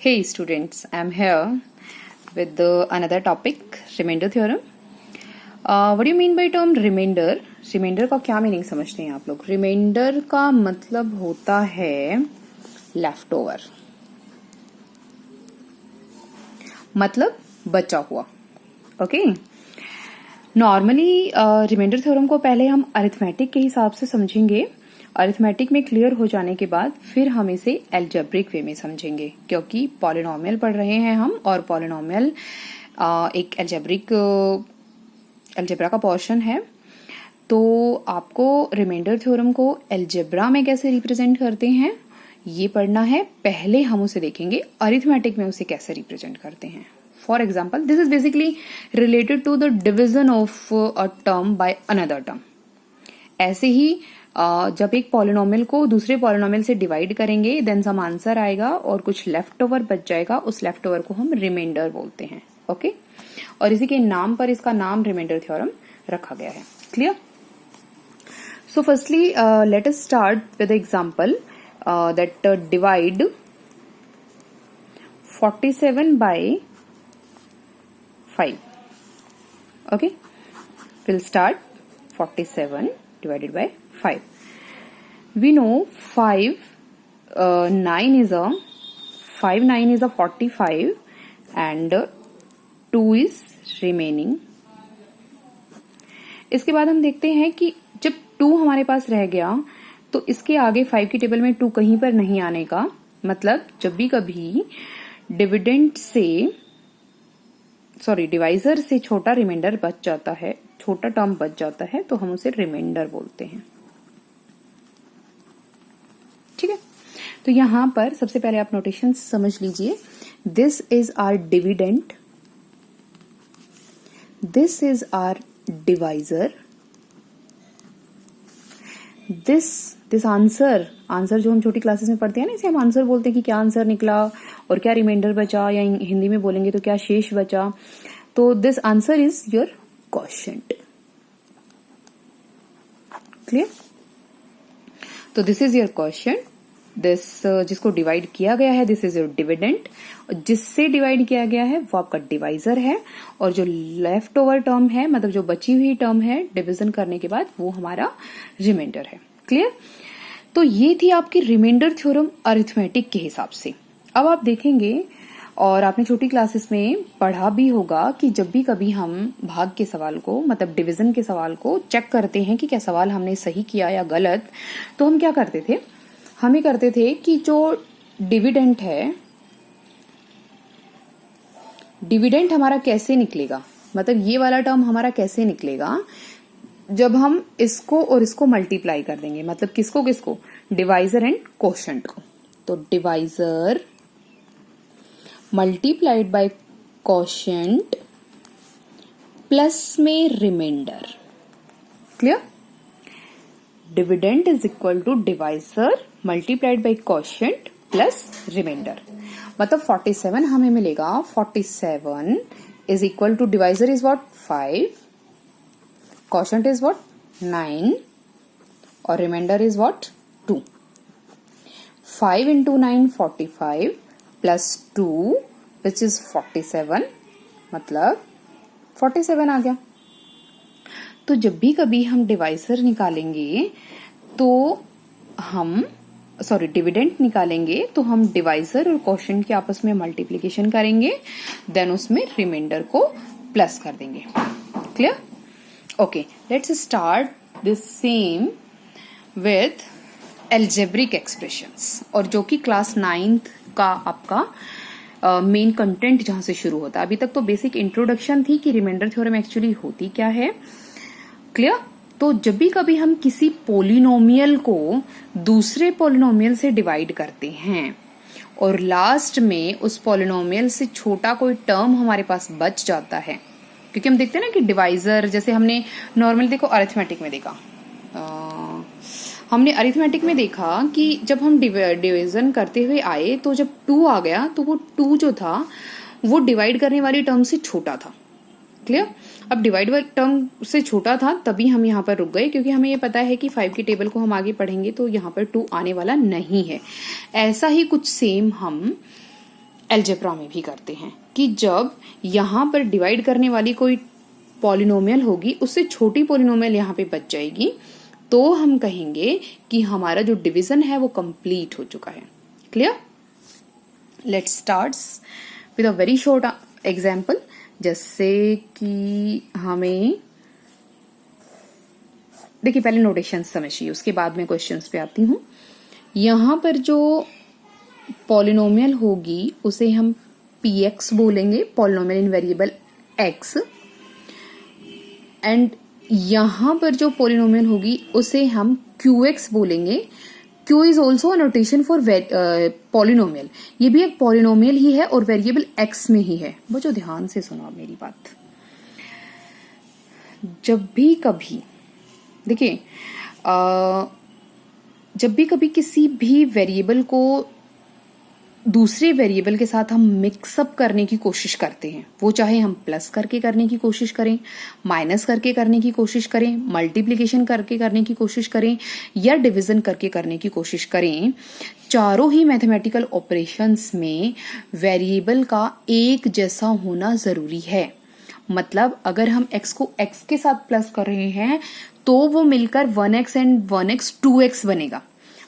Hey students, I'm here with another topic, remainder theorem. What do you mean by term remainder? Remainder का क्या meaning समझते हैं आप लोग? रिमाइंडर का मतलब होता है लेफ्ट ओवर, मतलब बचा हुआ. ओके. नॉर्मली रिमाइंडर थ्योरम को पहले हम अरिथमेटिक के हिसाब से समझेंगे. अरिथमेटिक में क्लियर हो जाने के बाद फिर हम इसे एल्जेब्रिक वे में समझेंगे, क्योंकि पॉलिनोमियल पढ़ रहे हैं हम, और पॉलिनोमियल एक एल्जेब्रा का पोर्शन है. तो आपको रिमाइंडर थ्योरम को एल्जेब्रा में कैसे रिप्रेजेंट करते हैं ये पढ़ना है. पहले हम उसे देखेंगे अरिथमेटिक में उसे कैसे रिप्रेजेंट करते हैं. For example, this is basically related to the division of a term by another term. ऐसे ही जब एक पॉलिनोमियल को दूसरे पॉलिनोमियल से डिवाइड करेंगे, देन सम आंसर आएगा और कुछ लेफ्ट ओवर बच जाएगा. उस लेफ्ट ओवर को हम रिमाइंडर बोलते हैं. ओके. और इसी के नाम पर इसका नाम रिमाइंडर थ्योरम रखा गया है. Clear? So firstly let us start with example that divide 47 by 5. Okay, we'll start 47 divided by 5. We know 9 is a 45 and 2 is remaining. इसके बाद हम देखते हैं कि जब 2 हमारे पास रह गया तो इसके आगे 5 की टेबल में 2 कहीं पर नहीं आने का मतलब, जब भी कभी डिवाइजर से छोटा रिमाइंडर बच जाता है, छोटा टर्म बच जाता है, तो हम उसे रिमाइंडर बोलते हैं. ठीक है. तो यहां पर सबसे पहले आप नोटेशन समझ लीजिए. This is our dividend, this is our divisor, this answer जो हम छोटी क्लासेस में पढ़ते हैं ना, इसे हम आंसर बोलते हैं कि क्या आंसर निकला और क्या रिमाइंडर बचा, या हिंदी में बोलेंगे तो क्या शेष बचा. तो this answer is your quotient. Clear? तो this is your quotient. This जिसको डिवाइड किया गया है, दिस इज योर डिविडेंड. जिससे डिवाइड किया गया है वो आपका डिवाइजर है, और जो लेफ्ट ओवर टर्म है, मतलब जो बची हुई टर्म है डिवीजन करने के बाद, वो हमारा रिमाइंडर है. क्लियर? तो ये थी आपकी रिमाइंडर थ्योरम अरिथमेटिक के हिसाब से. अब आप देखेंगे, और आपने छोटी क्लासेस में पढ़ा भी होगा, कि जब भी कभी हम भाग के सवाल को, मतलब डिवीजन के सवाल को चेक करते हैं कि क्या सवाल हमने सही किया या गलत, तो हम क्या करते थे, हम ये करते थे कि जो डिविडेंड है, डिविडेंड हमारा कैसे निकलेगा, मतलब ये वाला टर्म हमारा कैसे निकलेगा, जब हम इसको और इसको मल्टीप्लाई कर देंगे. मतलब किसको, डिवाइजर एंड क्वोशिएंट को. तो divisor multiplied by quotient plus में remainder. Clear? Dividend is equal to divisor multiplied by quotient plus remainder. मतलब 47 हमें मिलेगा. 47 is equal to, divisor is what, 5, quotient is what, 9, और remainder is what, 2. 5 into 9 45 plus 2 which is 47, मतलब 47 आ गया. तो जब भी कभी हम डिवाइजर निकालेंगे तो हम डिविडेंड निकालेंगे, तो हम डिवाइजर और क्वोशिएंट की आपस में मल्टीप्लिकेशन करेंगे, देन उसमें रिमाइंडर को प्लस कर देंगे. Clear? Okay, let's start this same with algebraic expressions, और जो कि क्लास 9th का आपका मेन कंटेंट जहां से शुरू होता है. अभी तक तो बेसिक इंट्रोडक्शन थी कि रिमाइंडर थ्योरम एक्चुअली होती क्या है. क्लियर? तो जब भी कभी हम किसी पोलिनोमियल को दूसरे पोलिनोमियल से डिवाइड करते हैं और लास्ट में उस पोलिनोमियल से छोटा कोई टर्म हमारे पास बच जाता है, क्योंकि हम देखते हैं ना कि डिवाइजर, जैसे हमने नॉर्मल देखो अरिथमेटिक में देखा, हमने अरिथमेटिक में देखा कि जब हम डिवीजन करते हुए आए तो जब 2 आ गया तो वो 2 जो था वो डिवाइड करने वाली टर्म से छोटा था. क्लियर? अब डिवाइड वाली टर्म से छोटा था तभी हम यहाँ पर रुक गए, क्योंकि हमें ये पता है कि 5 की टेबल को हम आगे पढ़ेंगे तो यहाँ पर 2 आने वाला नहीं है. ऐसा ही कुछ सेम हम अलजेब्रा में भी करते हैं कि जब यहाँ पर डिवाइड करने वाली कोई पॉलिनोमियल होगी उससे छोटी पॉलिनोमियल यहाँ पे बच जाएगी, तो हम कहेंगे कि हमारा जो डिवीजन है वो कंप्लीट हो चुका है। Clear? Let's start with a very short example. जैसे कि हमें देखिए, पहले नोटेशन समझिए, उसके बाद में क्वेश्चंस पे आती हूँ। यहाँ पर जो पॉलिनोमियल होगी उसे हम px बोलेंगे, polynomial in variable x, and यहाँ पर जो पॉलिनोमियल होगी उसे हम qx बोलेंगे। q is also a notation for polynomial, ये भी एक पॉलिनोमियल ही है और वेरिएबल x में ही है। बच्चों ध्यान से सुनो आप मेरी बात। जब भी कभी देखिए, जब भी कभी किसी भी वेरिएबल को दूसरे वेरिएबल के साथ हम मिक्सअप करने की कोशिश करते हैं, वो चाहे हम प्लस करके करने की कोशिश करें, माइनस करके करने की कोशिश करें, मल्टीप्लिकेशन करके करने की कोशिश करें या डिवीजन करके करने की कोशिश करें, चारों ही मैथमेटिकल ऑपरेशंस में वेरिएबल का एक जैसा होना जरूरी है। मतलब अगर हम x को x के साथ प्लस कर रहे हैं तो वो मिलकर 1x एंड 1x 2x बनेगा।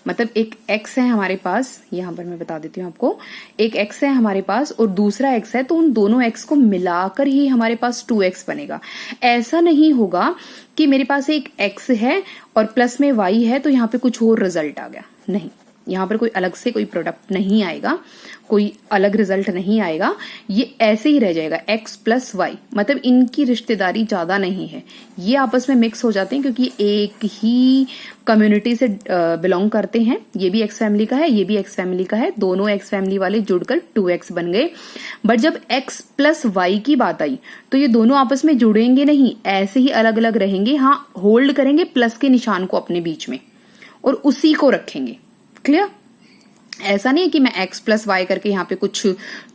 मतलब एक x है हमारे पास, यहां पर मैं बता देती हूँ आपको, एक x है हमारे पास और दूसरा x है, तो उन दोनों x को मिलाकर ही हमारे पास 2x बनेगा। ऐसा नहीं होगा कि मेरे पास एक x है और प्लस में y है तो यहाँ पे कुछ और रिजल्ट आ गया। नहीं, यहाँ पर कोई अलग से कोई प्रोडक्ट नहीं आएगा, कोई अलग रिजल्ट नहीं आएगा, ये ऐसे ही रह जाएगा x प्लस वाई। मतलब इनकी रिश्तेदारी ज्यादा नहीं है, ये आपस में मिक्स हो जाते हैं क्योंकि एक ही कम्युनिटी से बिलोंग करते हैं। ये भी x फैमिली का है, ये भी x फैमिली का है, दोनों x फैमिली वाले जुड़कर 2x बन गए। बट जब x प्लस वाई की बात आई तो ये दोनों आपस में जुड़ेंगे नहीं, ऐसे ही अलग अलग रहेंगे। हाँ, होल्ड करेंगे प्लस के निशान को अपने बीच में और उसी को रखेंगे। क्लियर? ऐसा नहीं है कि मैं x प्लस वाई करके यहाँ पे कुछ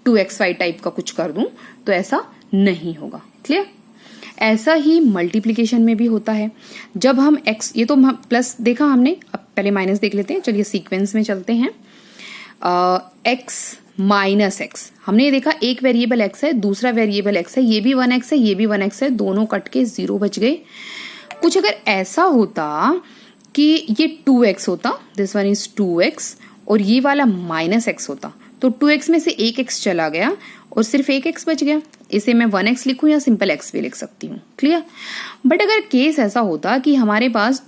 2xy टाइप का कुछ कर दूं, तो ऐसा नहीं होगा। क्लियर? ऐसा ही मल्टीप्लिकेशन में भी होता है। जब हम x, ये तो प्लस देखा हमने, अब पहले माइनस देख लेते हैं। चलिए सीक्वेंस में चलते हैं। x माइनस x, हमने ये देखा एक वेरिएबल x है, दूसरा वेरिएबल x है, ये भी 1x है, ये भी 1x है, दोनों कट के 0 बच गए। कुछ अगर ऐसा होता कि ये 2x होता, दिस वन इज 2x, और ये वाला माइनस x होता, तो 2x में से एक x चला गया और सिर्फ एक x बच गया। इसे मैं 1x लिखूं या सिंपल x भी लिख सकती हूँ। क्लियर? बट अगर केस ऐसा होता कि हमारे पास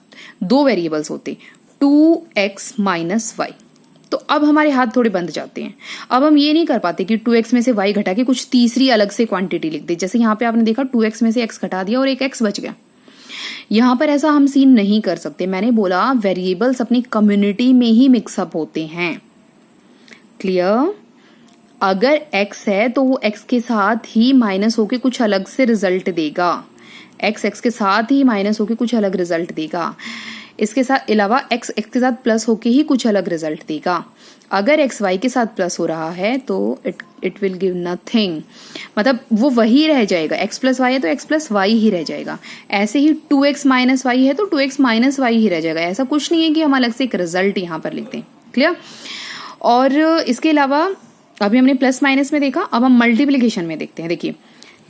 दो वेरिएबल्स होते, 2x माइनस वाई, तो अब हमारे हाथ थोड़े बंद जाते हैं। अब हम ये नहीं कर पाते कि 2x में से y घटा के कुछ तीसरी अलग से क्वांटिटी लिख दे। जैसे यहाँ पे आपने देखा 2x में से x घटा दिया और एक x बच गया। यहां पर ऐसा हम सीन नहीं कर सकते। मैंने बोला वेरिएबल्स अपनी कम्युनिटी में ही मिक्सअप होते हैं। क्लियर? अगर x है तो वो x के साथ ही माइनस होके कुछ अलग से रिजल्ट देगा। x के साथ ही माइनस होके कुछ अलग रिजल्ट देगा। इसके साथ अलावा x के साथ प्लस होके ही कुछ अलग रिजल्ट देगा। अगर x y के साथ प्लस हो रहा है तो इट विल गिव नथिंग, मतलब वो वही रह जाएगा। x प्लस वाई है तो x प्लस वाई ही रह जाएगा। ऐसे ही 2x माइनस वाई है तो 2x माइनस वाई ही रह जाएगा। ऐसा कुछ नहीं है कि हम अलग से एक रिजल्ट यहाँ पर लिख दें। क्लियर? और इसके अलावा अभी हमने प्लस माइनस में देखा, अब हम मल्टीप्लीकेशन में देखते हैं। देखिए,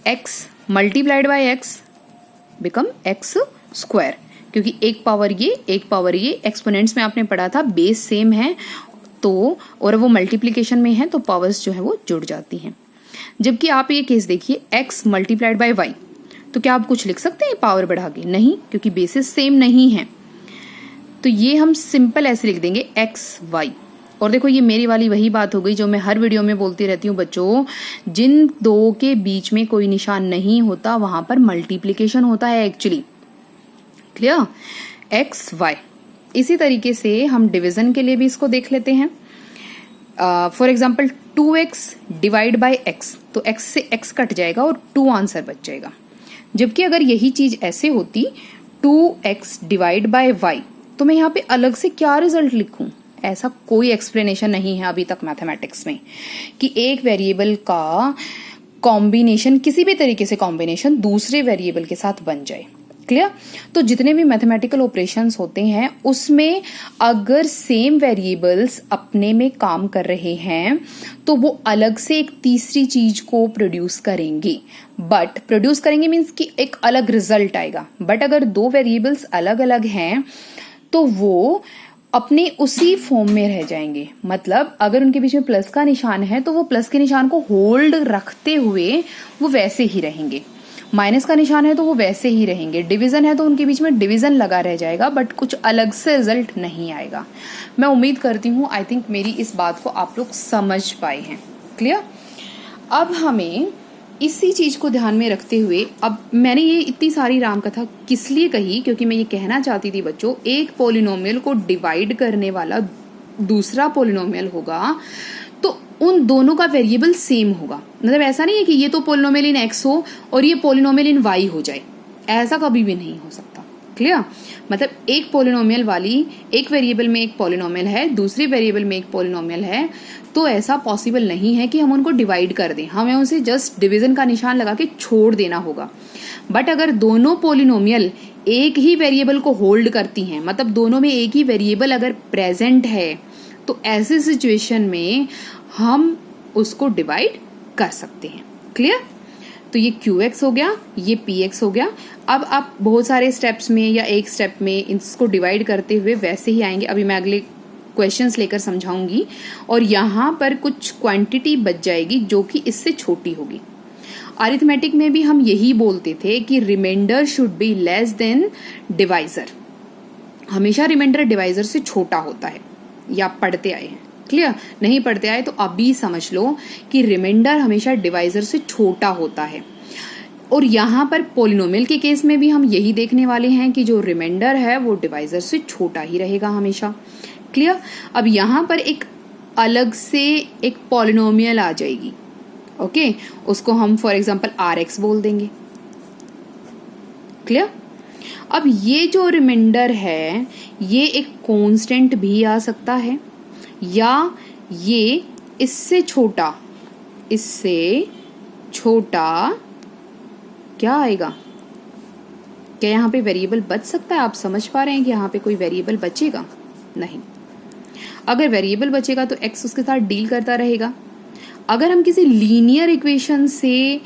x multiplied by x become x square, क्योंकि एक पावर ये एक्सपोनेंट्स में आपने पढ़ा था, बेस सेम है तो, और वो मल्टीप्लिकेशन में है तो पावर्स जो है वो जुड़ जाती हैं। जबकि आप ये केस देखिए, x मल्टीप्लाइड बाय y, तो क्या आप कुछ लिख सकते हैं पावर बढ़ा के? नहीं, क्योंकि बेसिस सेम नहीं है। तो ये हम सिंपल ऐसे लिख देंगे x y। और देखो, ये मेरी वाली वही बात हो गई जो मैं हर वीडियो में बोलती रहती हूँ बच्चों, जिन दो के बीच में कोई निशान नहीं होता वहां पर मल्टीप्लिकेशन होता है एक्चुअली। क्लियर? x y। इसी तरीके से हम डिवीजन के लिए भी इसको देख लेते हैं। For example 2x divide by x, तो x से x कट जाएगा और 2 आंसर बच जाएगा। जबकि अगर यही चीज ऐसे होती 2x डिवाइड बाय y, तो मैं यहाँ पे अलग से क्या रिजल्ट लिखूं? ऐसा कोई एक्सप्लेनेशन नहीं है अभी तक मैथमेटिक्स में कि एक वेरिएबल का कॉम्बिनेशन, किसी भी तरीके से कॉम्बिनेशन दूसरे वेरिएबल के साथ बन जाए। क्लियर। तो जितने भी मैथमेटिकल ऑपरेशंस होते हैं उसमें अगर सेम वेरिएबल्स अपने में काम कर रहे हैं तो वो अलग से एक तीसरी चीज को प्रोड्यूस करेंगे, बट प्रोड्यूस करेंगे मीन्स कि एक अलग रिजल्ट आएगा। बट अगर दो वेरिएबल्स अलग अलग हैं तो वो अपने उसी फॉर्म में रह जाएंगे। मतलब अगर उनके बीच में प्लस का निशान है तो वो प्लस के निशान को होल्ड रखते हुए वो वैसे ही रहेंगे, माइनस का निशान है तो वो वैसे ही रहेंगे, डिवीजन है तो उनके बीच में डिवीजन लगा रह जाएगा, बट कुछ अलग से रिजल्ट नहीं आएगा। मैं उम्मीद करती हूँ आई थिंक मेरी इस बात को आप लोग समझ पाए हैं। क्लियर। अब हमें इसी चीज को ध्यान में रखते हुए, अब मैंने ये इतनी सारी रामकथा किस लिए कही, क्योंकि मैं ये कहना चाहती थी बच्चों, एक पोलिनोमियल को डिवाइड करने वाला दूसरा पोलिनोमियल होगा तो उन दोनों का वेरिएबल सेम होगा। मतलब ऐसा नहीं है कि ये तो पोलिनोमियल इन एक्स हो और ये पोलिनोमियल इन वाई हो जाए, ऐसा कभी भी नहीं हो सकता। क्लियर। मतलब एक पोलिनोमियल वाली एक वेरिएबल में एक पोलिनोमियल है, दूसरी वेरिएबल में एक पोलिनोमियल है, तो ऐसा पॉसिबल नहीं है कि हम उनको डिवाइड कर दें, हमें उसे जस्ट डिवीजन का निशान लगा के छोड़ देना होगा। बट अगर दोनों पोलिनोमियल एक ही वेरिएबल को होल्ड करती हैं, मतलब दोनों में एक ही वेरिएबल अगर प्रेजेंट है, तो ऐसे सिचुएशन में हम उसको डिवाइड कर सकते हैं। क्लियर। तो ये QX हो गया, ये PX हो गया। अब आप बहुत सारे स्टेप्स में या एक स्टेप में इसको डिवाइड करते हुए वैसे ही आएंगे। अभी मैं अगले क्वेश्चंस लेकर समझाऊंगी और यहाँ पर कुछ क्वांटिटी बच जाएगी जो कि इससे छोटी होगी। अरिथमेटिक में भी हम यही बोलते थे कि remainder should be less than divisor. हमेशा रिमाइंडर डिवाइजर से छोटा होता है, या पढ़ते आए हैं। क्लियर। नहीं पढ़ते आए तो अभी समझ लो कि रिमाइंडर हमेशा डिवाइजर से छोटा होता है। और यहाँ पर पोलिनोमियल के केस में भी हम यही देखने वाले हैं कि जो रिमाइंडर है वो डिवाइजर से छोटा ही रहेगा हमेशा। क्लियर। अब यहाँ पर एक अलग से एक पोलिनोमियल आ जाएगी। ओके, उसको हम फॉर एग्जांपल RX बोल देंगे। क्लियर। अब ये जो रिमाइंडर है ये एक कांस्टेंट भी आ सकता है, या ये इससे छोटा क्या आएगा? क्या यहाँ पे वेरिएबल बच सकता है? आप समझ पा रहे हैं कि यहाँ पे कोई वेरिएबल बचेगा? नहीं। अगर वेरिएबल बचेगा तो x उसके साथ डील करता रहेगा। अगर हम किसी लीनियर इक्वेशन से,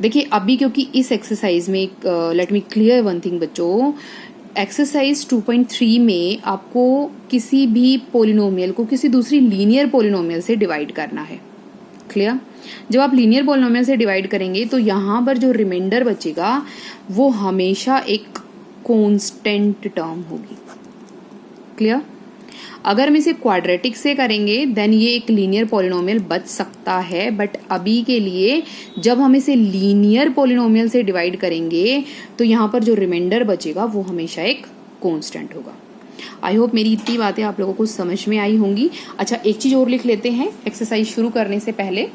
देखिए अभी क्योंकि इस एक्सरसाइज में let me clear one thing बच्चों, एक्सरसाइज 2.3 में आपको किसी भी पोलिनोमियल को किसी दूसरी लीनियर पोलिनोमियल से डिवाइड करना है। क्लियर। जब आप लीनियर पोलिनोमियल से डिवाइड करेंगे तो यहाँ पर जो रिमाइंडर बचेगा वो हमेशा एक कांस्टेंट टर्म होगी। क्लियर। अगर हम इसे क्वाड्रेटिक से करेंगे देन ये एक लीनियर पोलिनोमियल बच सकता है, बट अभी के लिए जब हम इसे लीनियर पोलिनोमियल से डिवाइड करेंगे तो यहाँ पर जो रिमाइंडर बचेगा वो हमेशा एक कांस्टेंट होगा। आई होप मेरी इतनी बातें आप लोगों को समझ में आई होंगी। अच्छा, एक चीज और लिख लेते हैं एक्सरसाइज शुरू करने से पहले।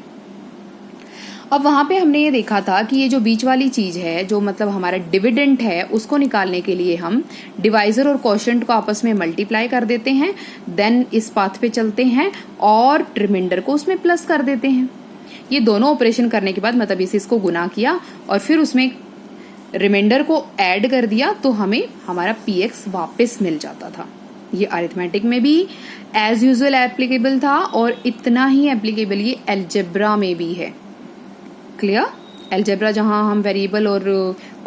अब वहां पे हमने ये देखा था कि ये जो बीच वाली चीज है, जो मतलब हमारा डिविडेंड है, उसको निकालने के लिए हम डिवाइजर और क्वोशिएंट को आपस में मल्टीप्लाई कर देते हैं, देन इस पाथ पे चलते हैं और रिमाइंडर को उसमें प्लस कर देते हैं। ये दोनों ऑपरेशन करने के बाद मतलब इसको गुना किया और फिर उसमें रिमाइंडर को ऐड कर दिया तो हमें हमारा PX वापस मिल जाता था। ये अरिथमेटिक में भी एज यूजुअल एप्लीकेबल था और इतना ही एप्लीकेबल ये अलजेब्रा में भी है। क्लियर। अलजेब्रा जहां हम वेरिएबल और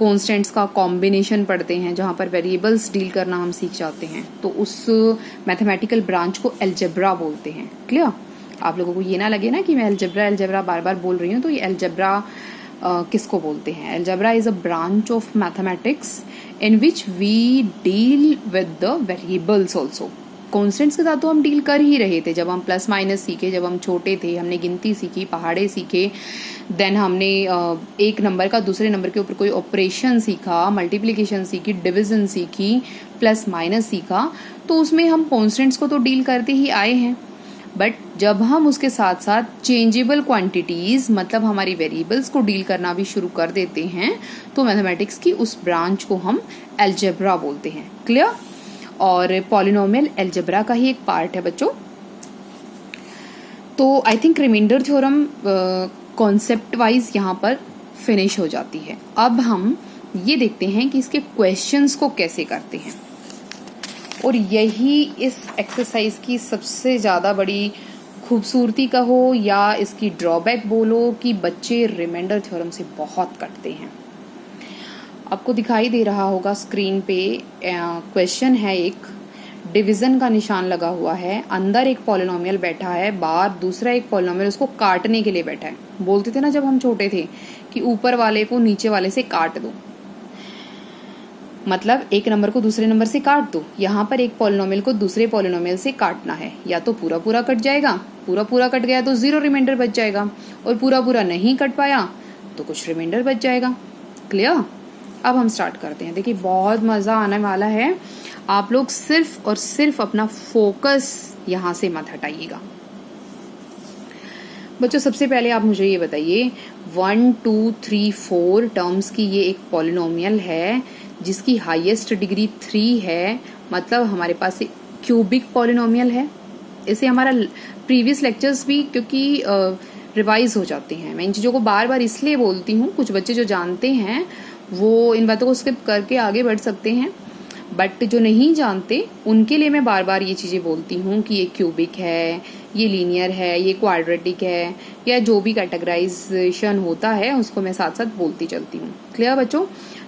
कांस्टेंट्स का कॉम्बिनेशन पढ़ते हैं, जहां पर वेरिएबल्स डील करना हम सीख जाते हैं, तो उस मैथमेटिकल ब्रांच को अलजेब्रा बोलते हैं। क्लियर। आप लोगों को ये ना लगे ना कि मैं अलजेब्रा बार बार बोल रही हूँ, तो ये अलजेब्रा किसको बोलते हैं? Algebra is a branch of mathematics in which we deal with the variables also. Constants के साथ तो हम डील कर ही रहे थे, जब हम प्लस माइनस सीखे, जब हम छोटे थे, हमने गिनती सीखी, पहाड़े सीखे, देन हमने एक नंबर का दूसरे नंबर के ऊपर कोई ऑपरेशन सीखा, मल्टीप्लिकेशन सीखी, डिवीजन सीखी, प्लस माइनस सीखा, तो उसमें हम कॉन्स्टेंट्स को तो डील करते ही आए हैं। बट जब हम उसके साथ साथ चेंजेबल क्वांटिटीज मतलब हमारी वेरिएबल्स को डील करना भी शुरू कर देते हैं तो मैथमेटिक्स की उस ब्रांच को हम अलजेब्रा बोलते हैं। क्लियर। और पॉलिनोमियल अलजेब्रा का ही एक पार्ट है बच्चों। तो I think remainder theorem concept wise यहाँ पर फिनिश हो जाती है। अब हम ये देखते हैं कि इसके क्वेश्चंस को कैसे करते हैं। और यही इस एक्सरसाइज की सबसे ज़्यादा बड़ी खूबसूरती कहो या इसकी ड्रॉबैक बोलो कि बच्चे रिमाइंडर थ्योरम से बहुत कटते हैं। आपको दिखाई दे रहा होगा स्क्रीन पे क्वेश्चन है, एक डिवीजन का निशान लगा हुआ है, अंदर एक पॉलिनोमियल बैठा है, बाहर दूसरा एक पॉलिनोमियल उसको काटने के लिए बैठा है। बोलते थे ना जब हम छोटे थे कि ऊपर वाले को नीचे वाले से काट दो, मतलब एक नंबर को दूसरे नंबर से काट दो। यहाँ पर एक पॉलिनोमियल को दूसरे पॉलिनोमियल से काटना है, या तो पूरा पूरा कट जाएगा, पूरा पूरा कट गया तो 0 रिमाइंडर बच जाएगा, और पूरा पूरा नहीं कट पाया तो कुछ रिमाइंडर बच जाएगा। क्लियर? अब हम स्टार्ट करते हैं। देखिए बहुत मजा आने वाला है, आप लोग सिर्फ और सिर्फ अपना फोकस यहां से मत हटाइएगा। बच्चों सबसे पहले आप मुझे ये बताइए, 1 2 3 4 टर्म्स की ये एक पॉलिनोमियल है जिसकी हाईएस्ट डिग्री 3 है, मतलब हमारे पास एक क्यूबिक पॉलिनोमियल है। इसे हमारा प्रीवियस लेक्चर्स भी क्योंकि रिवाइज हो जाते हैं, मैं इन चीज़ों को बार बार इसलिए बोलती हूँ, कुछ बच्चे जो जानते हैं वो इन बातों को स्किप करके आगे बढ़ सकते हैं, बट जो नहीं जानते उनके लिए मैं बार बार ये चीज़ें बोलती हूँ कि ये क्यूबिक है, ये लीनियर है, ये क्वाड्रेटिक है, या जो भी कैटेगराइजेशन होता है उसको मैं साथ साथ बोलती चलती हूँ। क्लियर बच्चों?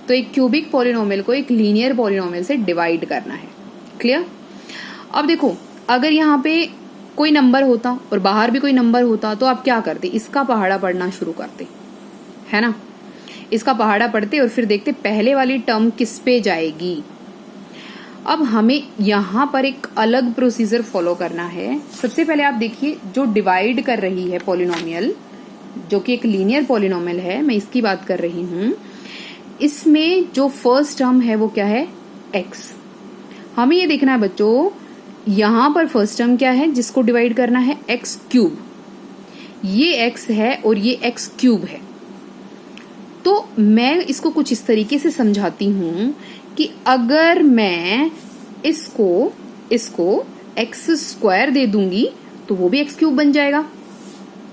तो एक क्यूबिक पॉलिनोमियल को एक लीनियर पॉलिनोमियल से डिवाइड करना है। क्लियर? अब देखो, अगर यहाँ पे कोई नंबर होता और बाहर भी कोई नंबर होता तो आप क्या करते? इसका पहाड़ा पढ़ना शुरू करते, है ना? इसका पहाड़ा पढ़ते और फिर देखते पहले वाली टर्म किस पे जाएगी। अब हमें यहाँ पर एक अलग प्रोसीजर फॉलो करना है। सबसे पहले आप देखिए, जो डिवाइड कर रही है पॉलिनोमियल, जो कि एक लीनियर पॉलिनोमियल है, मैं इसकी बात कर रही हूँ, इसमें जो फर्स्ट टर्म है वो क्या है? x। हमें ये देखना है बच्चों, यहाँ पर फर्स्ट टर्म क्या है जिसको डिवाइड करना है? x cube. ये x है और ये x क्यूब है। तो मैं इसको कुछ इस तरीके से समझाती हूं कि अगर मैं इसको एक्स स्क्वायर दे दूंगी तो वो भी एक्स क्यूब बन जाएगा।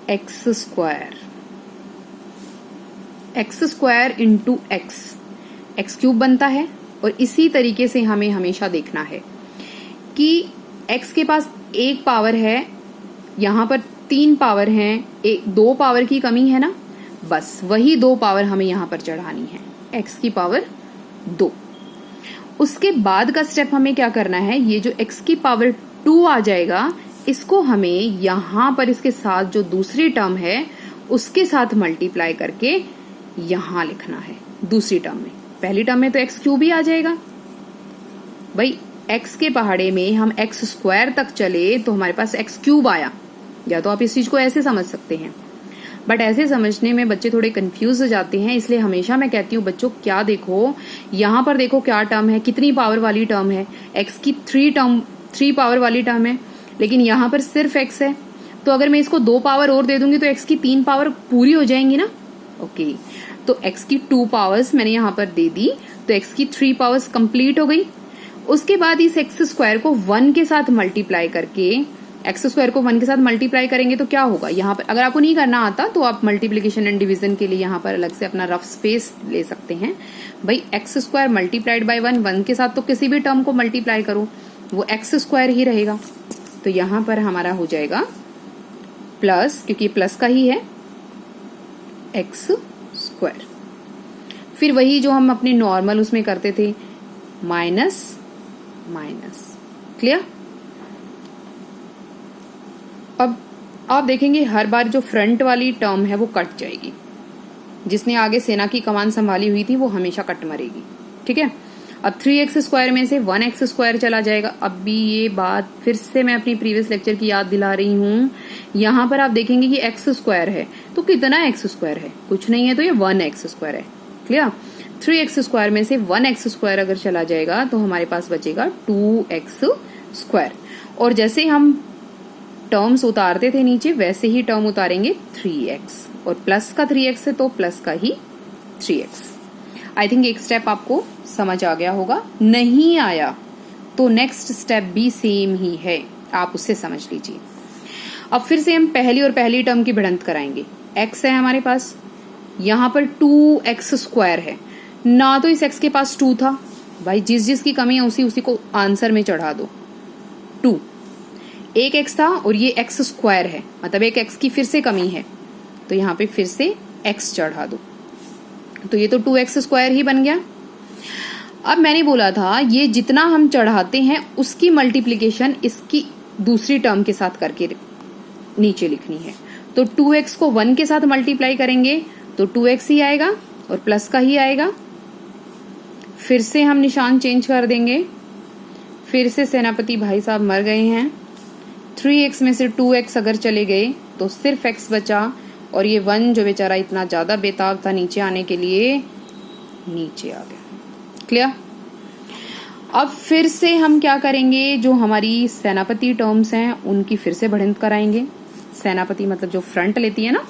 X square into x cube बनता है। और इसी तरीके से हमें हमेशा देखना है कि एक्स के पास एक पावर है, यहां पर 3 पावर हैं, 2 पावर की कमी है ना, बस वही 2 पावर हमें यहां पर चढ़ानी है, x की पावर 2। उसके बाद का स्टेप हमें क्या करना है? ये जो x की पावर 2 आ जाएगा, इसको हमें यहां पर इसके साथ जो दूसरी टर्म है उसके साथ मल्टीप्लाई करके यहां लिखना है दूसरी टर्म में। पहली टर्म में तो x क्यूब ही आ जाएगा भाई, x के पहाड़े में हम x स्क्वायर तक चले तो हमारे पास x क्यूब आया। या तो आप इस चीज को ऐसे समझ सकते हैं, बट ऐसे समझने में बच्चे थोड़े कंफ्यूज हो जाते हैं, इसलिए हमेशा मैं कहती हूँ बच्चों क्या देखो, यहाँ पर देखो क्या टर्म है, कितनी पावर वाली टर्म है? x की 3 पावर वाली टर्म है, लेकिन यहाँ पर सिर्फ x है। तो अगर मैं इसको 2 पावर और दे दूंगी तो x की 3 पावर पूरी हो जाएंगी ना। ओके, तो x की 2 पावर्स मैंने यहाँ पर दे दी, तो x की 3 पावर्स कंप्लीट हो गई। उसके बाद इस x स्क्वायर को 1 के साथ मल्टीप्लाई करके, एक्स स्क्वायर को 1 के साथ मल्टीप्लाई करेंगे तो क्या होगा? यहाँ पर अगर आपको नहीं करना आता तो आप मल्टीप्लीकेशन एंड डिवीजन के लिए यहाँ पर अलग से अपना रफ स्पेस ले सकते हैं। भाई एक्स स्क्वायर मल्टीप्लाइड बाय 1 के साथ तो किसी भी टर्म को मल्टीप्लाई करो वो एक्स स्क्वायर ही रहेगा। तो यहाँ पर हमारा हो जाएगा प्लस, क्योंकि प्लस का ही है, एक्स स्क्वायर। फिर वही जो हम अपने नॉर्मल उसमें करते थे, माइनस माइनस। क्लियर? अब आप देखेंगे हर बार जो फ्रंट वाली टर्म है वो कट जाएगी, जिसने आगे सेना की कमान संभाली हुई थी वो हमेशा कट मरेगी। ठीक है? अब 3x स्क्वायर में से 1x स्क्वायर चला जाएगा। अब भी ये बात फिर से मैं अपनी प्रीवियस लेक्चर की याद दिला रही हूँ, यहाँ पर आप देखेंगे कि x स्क्वायर है, तो कितना x स्क्वायर है? कुछ नहीं है, तो ये 1x स्क्वायर है। क्लियर? 3x स्क्वायर में से 1x स्क्वायर अगर चला जाएगा तो हमारे पास बचेगा 2x स्क्वायर। और जैसे हम टर्म्स उतारते थे नीचे, वैसे ही टर्म उतारेंगे 3x, और प्लस का 3x है तो प्लस का ही 3x। आई थिंक एक स्टेप आपको समझ आ गया होगा, नहीं आया तो नेक्स्ट स्टेप भी सेम ही है, आप उससे समझ लीजिए। अब फिर से हम पहली और पहली टर्म की भिड़ंत कराएंगे। x है हमारे पास, यहाँ पर 2x स्क्वायर है, ना तो इस x के पास 2 था, भाई जिस जिस की कमी है उसी उसी को आंसर में चढ़ा दो। 2 एक x था और ये x स्क्वायर है, मतलब एक x की फिर से कमी है, तो यहाँ पे फिर से x चढ़ा दो, तो ये तो 2x स्क्वायर ही बन गया। अब मैंने बोला था ये जितना हम चढ़ाते हैं उसकी मल्टीप्लिकेशन इसकी दूसरी टर्म के साथ करके नीचे लिखनी है। तो 2x को 1 के साथ मल्टीप्लाई करेंगे तो 2x ही आएगा और प्लस का ही आएगा। फिर से हम निशान चेंज कर देंगे, फिर से सेनापति भाई साहब मर गए हैं। 3x में से 2x अगर चले गए तो सिर्फ x बचा, और ये 1 जो बेचारा इतना ज्यादा बेताब था नीचे आने के लिए, नीचे आ गया। क्लियर? अब फिर से हम क्या करेंगे, जो हमारी सेनापति टर्म्स हैं उनकी फिर से बढ़ंत कराएंगे। सेनापति मतलब जो फ्रंट लेती है ना,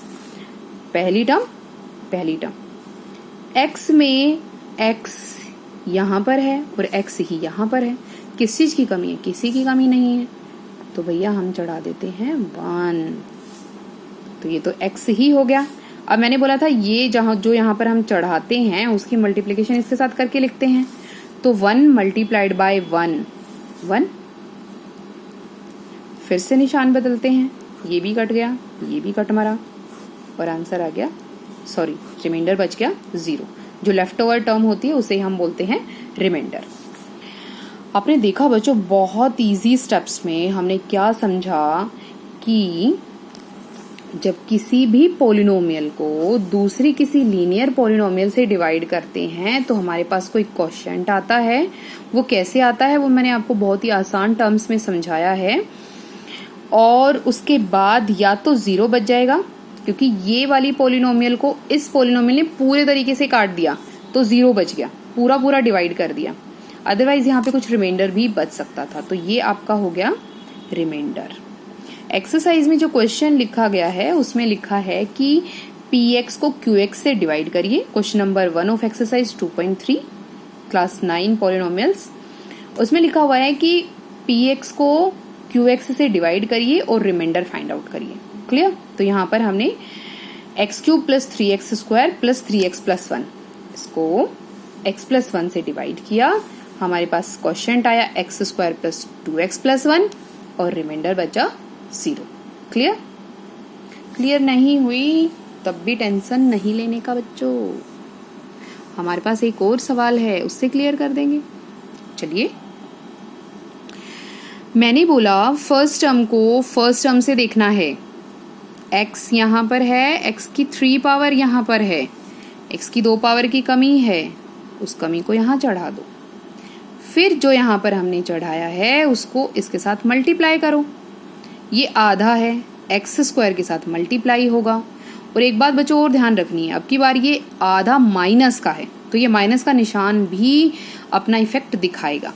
पहली टर्म x में x यहां पर है और x ही यहां पर है। किस चीज की कमी है? किसी की कमी नहीं है, तो भैया हम चढ़ा देते हैं 1, तो ये तो x ही हो गया। अब मैंने बोला था ये जो यहाँ पर हम चढ़ाते हैं उसकी मल्टीप्लिकेशन इसके साथ करके लिखते हैं, तो 1 मल्टीप्लाइड बाय 1, फिर से निशान बदलते हैं, ये भी कट गया, ये भी कट मरा, और आंसर आ गया, सॉरी रिमाइंडर बच गया 0। जो लेफ्ट ओवर टर्म होती है उसे हम बोलते हैं रिमाइंडर। आपने देखा बच्चों, बहुत इजी स्टेप्स में हमने क्या समझा कि जब किसी भी पॉलिनोमियल को दूसरी किसी लीनियर पॉलिनोमियल से डिवाइड करते हैं तो हमारे पास कोई क्वोशिएंट आता है। वो कैसे आता है वो मैंने आपको बहुत ही आसान टर्म्स में समझाया है, और उसके बाद या तो 0 बच जाएगा, क्योंकि ये वाली पॉलिनोमियल को इस पॉलिनोमियल ने पूरे तरीके से काट दिया तो 0 बच गया, पूरा डिवाइड कर दिया। अदरवाइज यहाँ पे कुछ रिमाइंडर भी बच सकता था, तो ये आपका हो गया रिमाइंडर। एक्सरसाइज में जो क्वेश्चन लिखा गया है उसमें लिखा है कि px को qx से डिवाइड करिए। Question number 1 of exercise 2.3 class 9 polynomials. उसमें लिखा हुआ है कि px को qx से डिवाइड करिए और रिमाइंडर फाइंड आउट करिए। क्लियर? तो यहाँ पर हमने x³ plus 3x square plus 3x plus 1 इसको x प्लस 1 से डिवाइड किया, हमारे पास क्वोशिएंट आया x square plus 2x plus 1 और रिमाइंडर बचा 0। क्लियर? क्लियर नहीं हुई तब भी टेंशन नहीं लेने का बच्चों, हमारे पास एक और सवाल है उससे क्लियर कर देंगे। चलिए, मैंने बोला फर्स्ट टर्म को फर्स्ट टर्म से देखना है। x यहां पर है, x की 3 पावर यहां पर है, x की 2 पावर की कमी है, उस कमी को यहां चढ़ा दो। फिर जो यहां पर हमने चढ़ाया है उसको इसके साथ मल्टीप्लाई करो। ये आधा है, एक्स स्क्वायर के साथ मल्टीप्लाई होगा। और एक बात बच्चों और ध्यान रखनी है, अब की बार ये आधा माइनस का है, तो ये माइनस का निशान भी अपना इफेक्ट दिखाएगा।